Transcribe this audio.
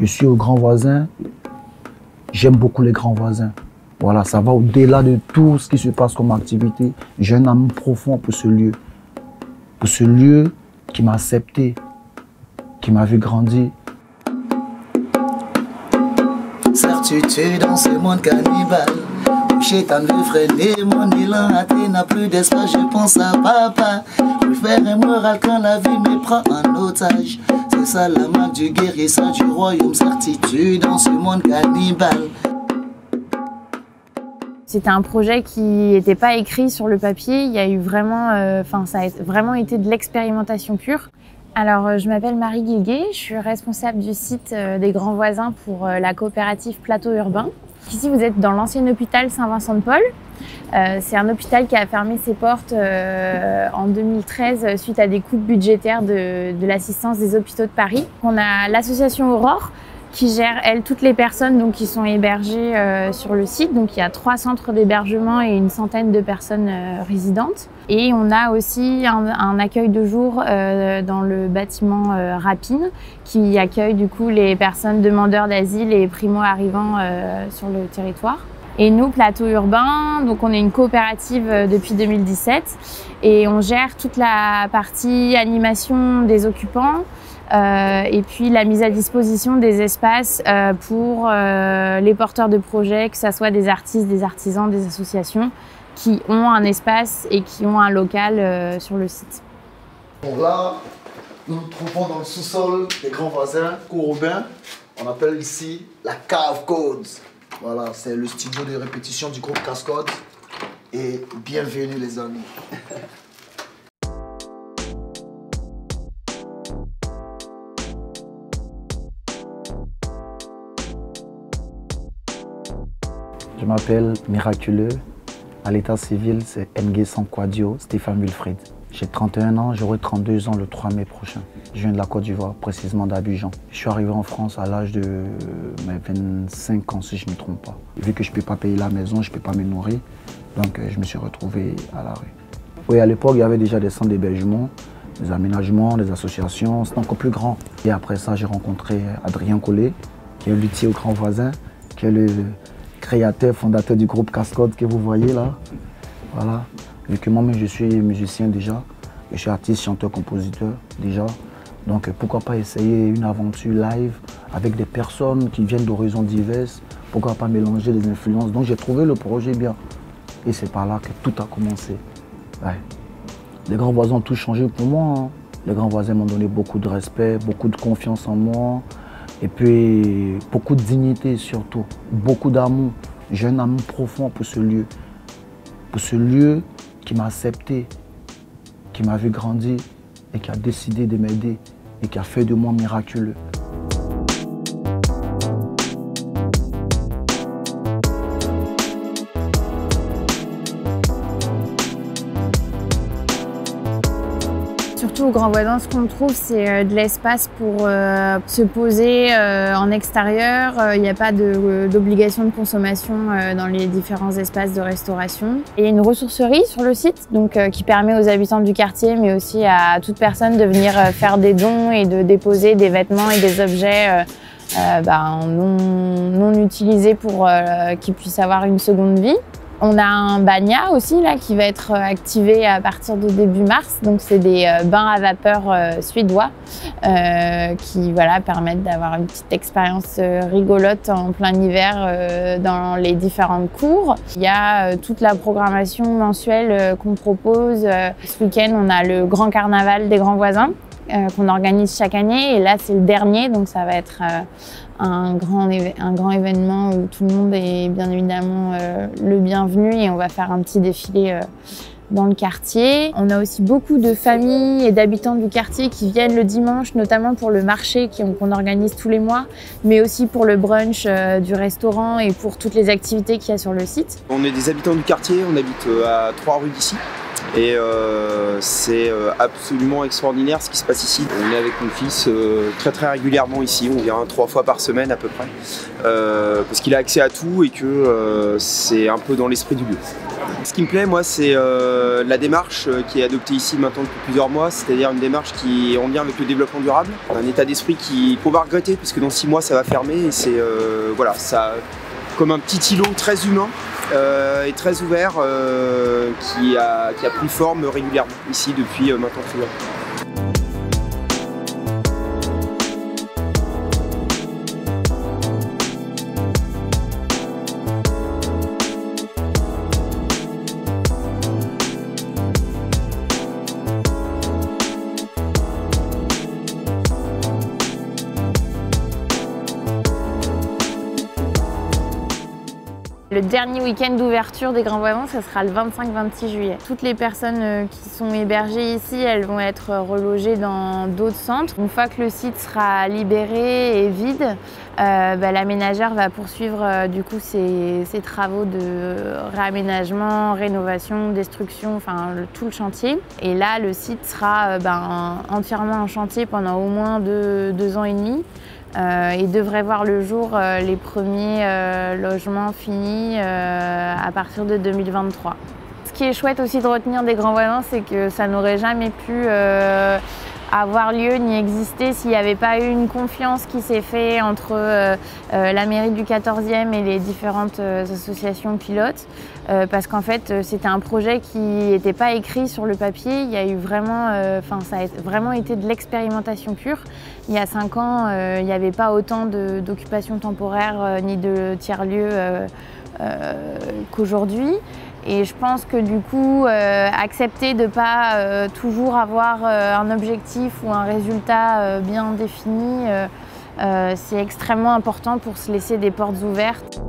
Je suis au Grand Voisin. J'aime beaucoup les grands voisins. Voilà, ça va au-delà de tout ce qui se passe comme activité. J'ai un amour profond pour ce lieu. Pour ce lieu qui m'a accepté, qui m'a vu grandir. Certitude dans ce monde cannibale. Chétan veut freiner mon élan, athée n'a plus d'espace, je pense à papa. Je faire un moral quand la vie me prend en otage. C'est ça la marque du guérisseur du royaume, certitude dans ce monde cannibale. C'était un projet qui n'était pas écrit sur le papier, il y a eu vraiment, ça a vraiment été de l'expérimentation pure. Alors, je m'appelle Marie Guilguet, je suis responsable du site des Grands Voisins pour la coopérative Plateau Urbain. Ici, vous êtes dans l'ancien hôpital Saint-Vincent-de-Paul. C'est un hôpital qui a fermé ses portes en 2013 suite à des coupes budgétaires de l'assistance des hôpitaux de Paris. On a l'association Aurore qui gère, elle, toutes les personnes donc, qui sont hébergées sur le site. Donc, il y a 3 centres d'hébergement et une centaine de personnes résidentes. Et on a aussi un accueil de jour dans le bâtiment Rapine qui accueille du coup les personnes demandeurs d'asile et primo-arrivants sur le territoire. Et nous, Plateau Urbain, donc on est une coopérative depuis 2017 et on gère toute la partie animation des occupants, et puis la mise à disposition des espaces pour les porteurs de projets, que ce soit des artistes, des artisans, des associations qui ont un espace et qui ont un local sur le site. Bon, là, nous nous trouvons dans le sous-sol des Grands Voisins, cours Robin. On appelle ici la Cave Codes. Voilà, c'est le studio de répétition du groupe Cascode. Et bienvenue les amis. Je m'appelle Miraculeux. À l'état civil, c'est Ngué Sankwadio, Stéphane Wilfried. J'ai 31 ans, j'aurai 32 ans le 3 mai prochain. Je viens de la Côte d'Ivoire, précisément d'Abidjan. Je suis arrivé en France à l'âge de 25 ans, si je ne me trompe pas. Vu que je ne peux pas payer la maison, je ne peux pas me nourrir, donc je me suis retrouvé à la rue. Oui, à l'époque, il y avait déjà des centres d'hébergement, des aménagements, des associations, c'était encore plus grand. Et après ça, j'ai rencontré Adrien Collet, qui est luthier au Grand Voisin, qui est le créateur, fondateur du groupe Cascode que vous voyez là. Voilà. Vu que moi-même je suis musicien déjà, je suis artiste, chanteur, compositeur déjà. Donc pourquoi pas essayer une aventure live avec des personnes qui viennent d'horizons divers. Pourquoi pas mélanger les influences. Donc j'ai trouvé le projet bien. Et c'est par là que tout a commencé. Ouais. Les Grands Voisins ont tout changé pour moi. Hein. Les Grands Voisins m'ont donné beaucoup de respect, beaucoup de confiance en moi. Et puis beaucoup de dignité surtout, beaucoup d'amour. J'ai un amour profond pour ce lieu. Pour ce lieu qui m'a accepté, qui m'a vu grandir et qui a décidé de m'aider et qui a fait de moi miraculeux. Surtout au Grand Voisin, ce qu'on trouve, c'est de l'espace pour se poser en extérieur. Il n'y a pas d'obligation de consommation dans les différents espaces de restauration. Il y a une ressourcerie sur le site donc, qui permet aux habitants du quartier, mais aussi à toute personne de venir faire des dons et de déposer des vêtements et des objets non utilisés pour qu'ils puissent avoir une seconde vie. On a un bagna aussi là qui va être activé à partir de début mars. Donc c'est des bains à vapeur suédois qui permettent d'avoir une petite expérience rigolote en plein hiver dans les différentes cours. Il y a toute la programmation mensuelle qu'on propose. Ce week-end, on a le grand carnaval des Grands Voisins qu'on organise chaque année et là c'est le dernier, donc ça va être un grand événement où tout le monde est bien évidemment le bienvenu et on va faire un petit défilé dans le quartier. On a aussi beaucoup de familles et d'habitants du quartier qui viennent le dimanche, notamment pour le marché qu'on organise tous les mois, mais aussi pour le brunch du restaurant et pour toutes les activités qu'il y a sur le site. On est des habitants du quartier, on habite à 3 rues d'ici. Et c'est absolument extraordinaire ce qui se passe ici. On est avec mon fils très régulièrement ici, on vient 3 fois par semaine à peu près, parce qu'il a accès à tout et que c'est un peu dans l'esprit du lieu. Ce qui me plaît, moi, c'est la démarche qui est adoptée ici maintenant depuis plusieurs mois, c'est-à-dire une démarche qui est en lien avec le développement durable, un état d'esprit qu'on va regretter puisque dans 6 mois ça va fermer et c'est voilà, ça comme un petit îlot très humain et très ouvert qui a pris forme régulièrement ici depuis maintenant plusieurs mois. Le dernier week-end d'ouverture des Grands Voisins, ce sera le 25-26 juillet. Toutes les personnes qui sont hébergées ici, elles vont être relogées dans d'autres centres. Une fois que le site sera libéré et vide, l'aménageur va poursuivre du coup ses travaux de réaménagement, rénovation, destruction, enfin tout le chantier. Et là, le site sera entièrement en chantier pendant au moins 2 ans et demi. Et devrait voir le jour les premiers logements finis à partir de 2023. Ce qui est chouette aussi de retenir des Grands Voisins, c'est que ça n'aurait jamais pu avoir lieu ni exister s'il n'y avait pas eu une confiance qui s'est faite entre la mairie du 14e et les différentes associations pilotes. Parce qu'en fait, c'était un projet qui n'était pas écrit sur le papier. Il y a eu vraiment, ça a vraiment été de l'expérimentation pure. Il y a 5 ans, il n'y avait pas autant d'occupation temporaire ni de tiers-lieux qu'aujourd'hui. Et je pense que du coup, accepter de ne pas toujours avoir un objectif ou un résultat bien défini, c'est extrêmement important pour se laisser des portes ouvertes.